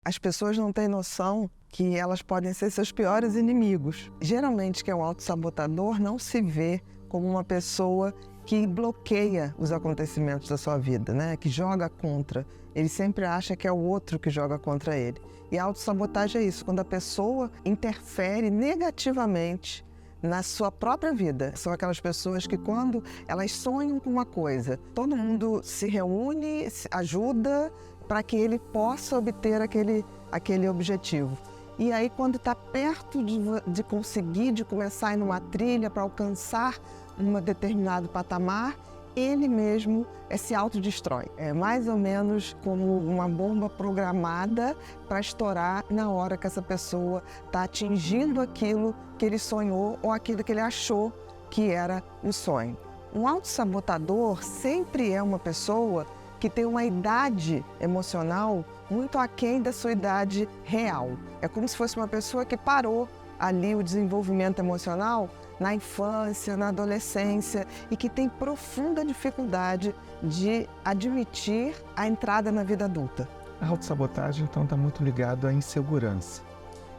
As pessoas não têm noção que elas podem ser seus piores inimigos. Geralmente, quem é um autossabotador não se vê como uma pessoa que bloqueia os acontecimentos da sua vida, né? Que joga contra. Ele sempre acha que é o outro que joga contra ele. E a autossabotagem é isso, quando a pessoa interfere negativamente na sua própria vida. São aquelas pessoas que quando elas sonham com uma coisa, todo mundo se reúne, se ajuda para que ele possa obter aquele objetivo. E aí, quando está perto de conseguir, de começar a ir numa trilha para alcançar um determinado patamar, ele mesmo se autodestrói. É mais ou menos como uma bomba programada para estourar na hora que essa pessoa está atingindo aquilo que ele sonhou ou aquilo que ele achou que era o sonho. Um autossabotador sempre é uma pessoa que tem uma idade emocional muito aquém da sua idade real. É como se fosse uma pessoa que parou ali o desenvolvimento emocional na infância, na adolescência e que tem profunda dificuldade de admitir a entrada na vida adulta. A autossabotagem, então, está muito ligado à insegurança.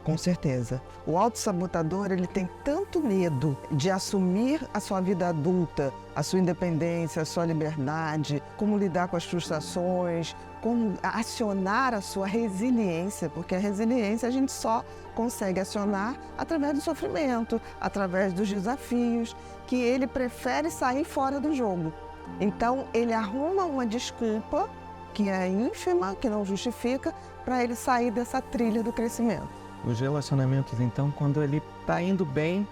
Com certeza. O autossabotador, ele tem tanto medo de assumir a sua vida adulta, a sua independência, a sua liberdade, como lidar com as frustrações, como acionar a sua resiliência, porque a resiliência a gente só consegue acionar através do sofrimento, através dos desafios, que ele prefere sair fora do jogo. Então, ele arruma uma desculpa que é ínfima, que não justifica, para ele sair dessa trilha do crescimento. Os relacionamentos, então, quando ele está indo bem,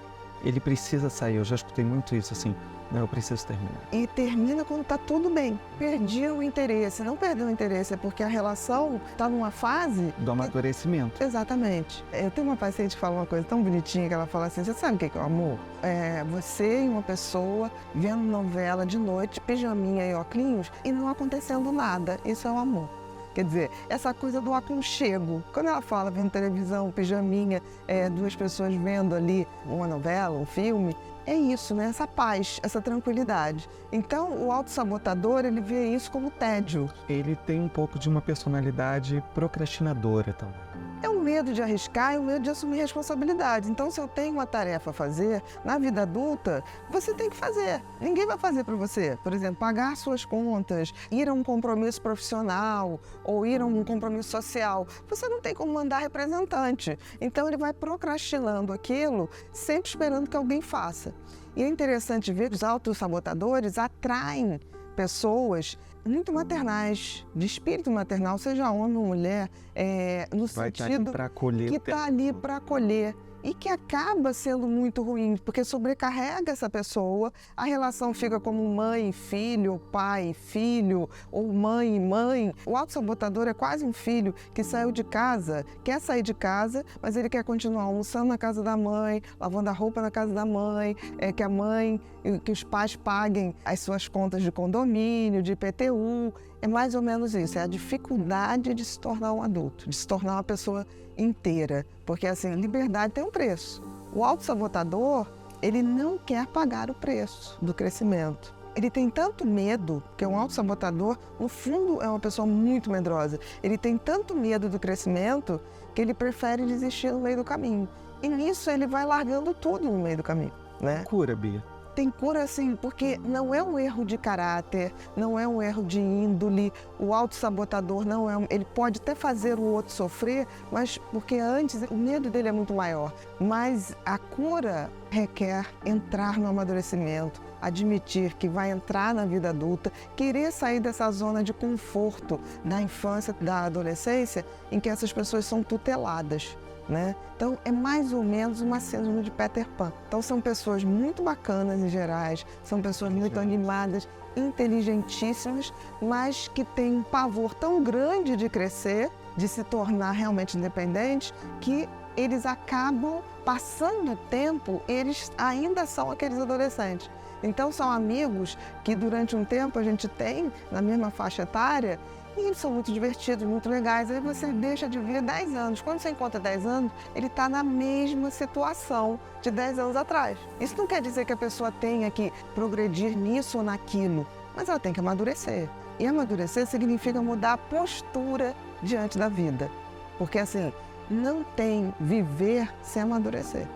ele precisa sair. Eu já escutei muito isso, assim, não, eu preciso terminar. E termina quando está tudo bem. Perdi o interesse. Não perdeu o interesse, é porque a relação está numa fase... Do amadurecimento. Exatamente. Eu tenho uma paciente que fala uma coisa tão bonitinha, que ela fala assim, você sabe o que é o amor? É você e uma pessoa vendo novela de noite, pijaminha e óculos, e não acontecendo nada. Isso é o amor. Quer dizer, essa coisa do aconchego. Quando ela fala vendo televisão, pijaminha, duas pessoas vendo ali uma novela, um filme, é isso, né? Essa paz, essa tranquilidade. Então, o autossabotador, ele vê isso como tédio. Ele tem um pouco de uma personalidade procrastinadora também. É o medo de arriscar e o medo de assumir responsabilidade. Então, se eu tenho uma tarefa a fazer, na vida adulta, você tem que fazer. Ninguém vai fazer para você. Por exemplo, pagar suas contas, ir a um compromisso profissional ou ir a um compromisso social. Você não tem como mandar representante. Então, ele vai procrastinando aquilo, sempre esperando que alguém faça. E é interessante ver que os autossabotadores atraem pessoas muito maternais, de espírito maternal, seja homem ou mulher, no sentido que está ali para acolher e que acaba sendo muito ruim, porque sobrecarrega essa pessoa, a relação fica como mãe e filho, pai e filho, ou mãe e mãe. O autossabotador é quase um filho que saiu de casa, quer sair de casa, mas ele quer continuar almoçando na casa da mãe, lavando a roupa na casa da mãe, que os pais paguem as suas contas de condomínio, de IPTU. É mais ou menos isso, é a dificuldade de se tornar um adulto, de se tornar uma pessoa inteira. Porque, assim, liberdade tem um preço. O autossabotador, ele não quer pagar o preço do crescimento. Ele tem tanto medo, porque um autossabotador, no fundo, é uma pessoa muito medrosa. Ele tem tanto medo do crescimento que ele prefere desistir no meio do caminho. E nisso ele vai largando tudo no meio do caminho, né? Cura, Bia. Tem cura sim, porque não é um erro de caráter, não é um erro de índole. O autossabotador não é... Ele pode até fazer o outro sofrer, mas porque antes o medo dele é muito maior. Mas a cura requer entrar no amadurecimento, admitir que vai entrar na vida adulta, querer sair dessa zona de conforto da infância, da adolescência, em que essas pessoas são tuteladas, né? Então, é mais ou menos uma síndrome de Peter Pan. Então, são pessoas muito bacanas em gerais, são pessoas muito animadas, inteligentíssimas, mas que têm um pavor tão grande de crescer, de se tornar realmente independentes, que eles acabam passando o tempo, eles ainda são aqueles adolescentes. Então, são amigos que durante um tempo a gente tem na mesma faixa etária, e eles são muito divertidos, muito legais. Aí você deixa de ver 10 anos. Quando você encontra 10 anos, ele está na mesma situação de 10 anos atrás. Isso não quer dizer que a pessoa tenha que progredir nisso ou naquilo, mas ela tem que amadurecer. E amadurecer significa mudar a postura diante da vida. Porque assim, não tem viver sem amadurecer.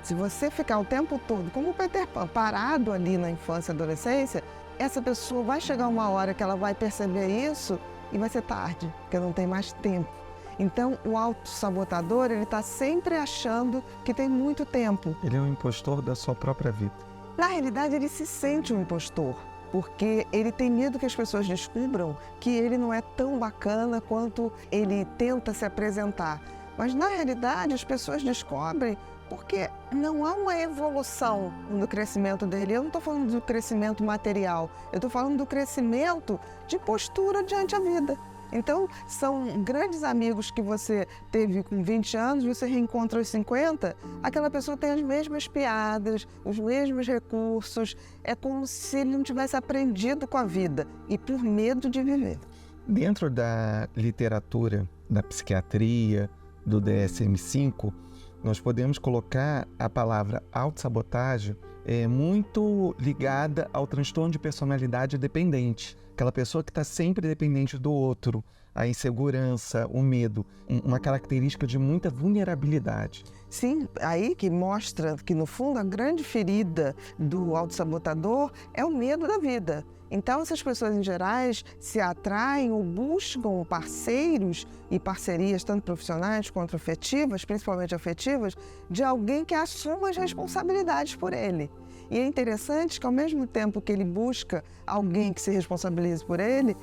Se você ficar o tempo todo, como o Peter Pan, parado ali na infância e adolescência, essa pessoa vai chegar uma hora que ela vai perceber isso e vai ser tarde, porque não tem mais tempo. Então, o autossabotador, ele está sempre achando que tem muito tempo. Ele é um impostor da sua própria vida. Na realidade, ele se sente um impostor, porque ele tem medo que as pessoas descubram que ele não é tão bacana quanto ele tenta se apresentar. Mas, na realidade, as pessoas descobrem porque não há uma evolução no crescimento dele. Eu não estou falando do crescimento material, eu estou falando do crescimento de postura diante a vida. Então, são grandes amigos que você teve com 20 anos, você reencontra aos 50, aquela pessoa tem as mesmas piadas, os mesmos recursos, é como se ele não tivesse aprendido com a vida e por medo de viver. Dentro da literatura, da psiquiatria, do DSM-5, nós podemos colocar a palavra autossabotagem muito ligada ao transtorno de personalidade dependente. Aquela pessoa que está sempre dependente do outro, a insegurança, o medo, uma característica de muita vulnerabilidade. Sim, aí que mostra que, no fundo, a grande ferida do autossabotador é o medo da vida. Então, essas pessoas, em gerais, se atraem ou buscam parceiros e parcerias, tanto profissionais quanto afetivas, principalmente afetivas, de alguém que assuma as responsabilidades por ele. E é interessante que, ao mesmo tempo que ele busca alguém que se responsabilize por ele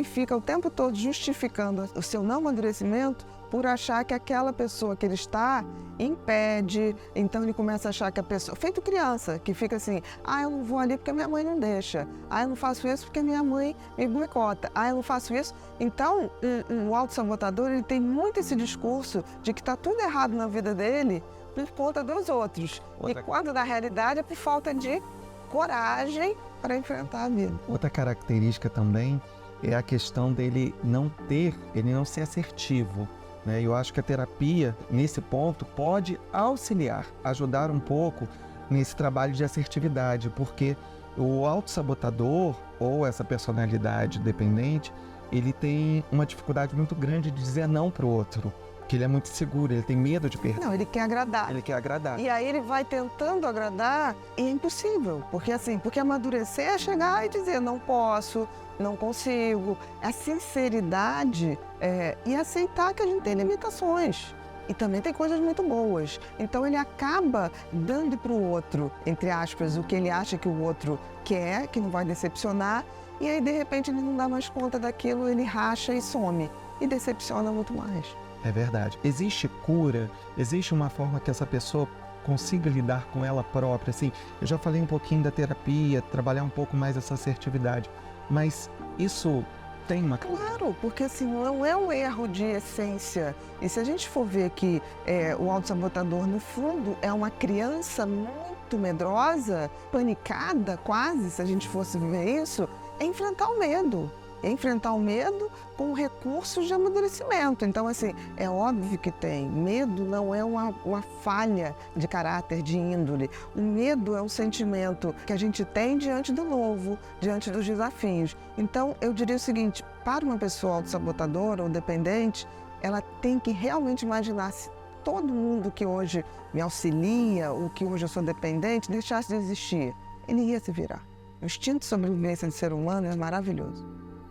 fica o tempo todo justificando o seu não amadurecimento por achar que aquela pessoa que ele está impede. Então ele começa a achar que a pessoa, feito criança, que fica assim, eu não vou ali porque minha mãe não deixa, eu não faço isso porque minha mãe me boicota, eu não faço isso. Então o autossabotador, ele tem muito esse discurso de que está tudo errado na vida dele por conta dos outros. E quando na realidade é por falta de coragem para enfrentar a vida. Outra característica também é a questão dele não ser assertivo. Eu acho que a terapia, nesse ponto, pode auxiliar, ajudar um pouco nesse trabalho de assertividade, porque o autossabotador ou essa personalidade dependente, ele tem uma dificuldade muito grande de dizer não para o outro, que ele é muito seguro, ele tem medo de perder. Não, ele quer agradar. Ele quer agradar. E aí ele vai tentando agradar e é impossível, porque amadurecer é chegar e dizer não posso, não consigo. A sinceridade e aceitar que a gente tem limitações. E também tem coisas muito boas. Então ele acaba dando para o outro, entre aspas, o que ele acha que o outro quer, que não vai decepcionar. E aí, de repente, ele não dá mais conta daquilo, ele racha e some. E decepciona muito mais. É verdade. Existe cura? Existe uma forma que essa pessoa consiga lidar com ela própria? Assim, eu já falei um pouquinho da terapia, trabalhar um pouco mais essa assertividade. Mas isso tem uma... Claro, porque assim, não é um erro de essência. E se a gente for ver que o autossabotador, no fundo, é uma criança muito medrosa, panicada quase, se a gente fosse ver isso, é enfrentar o medo. É enfrentar o medo com recursos de amadurecimento. Então, assim, é óbvio que tem. Medo não é uma falha de caráter, de índole. O medo é um sentimento que a gente tem diante do novo, diante dos desafios. Então, eu diria o seguinte, para uma pessoa autossabotadora ou dependente, ela tem que realmente imaginar se todo mundo que hoje me auxilia ou que hoje eu sou dependente deixasse de existir, ele ia se virar. O instinto de sobrevivência do ser humano é maravilhoso.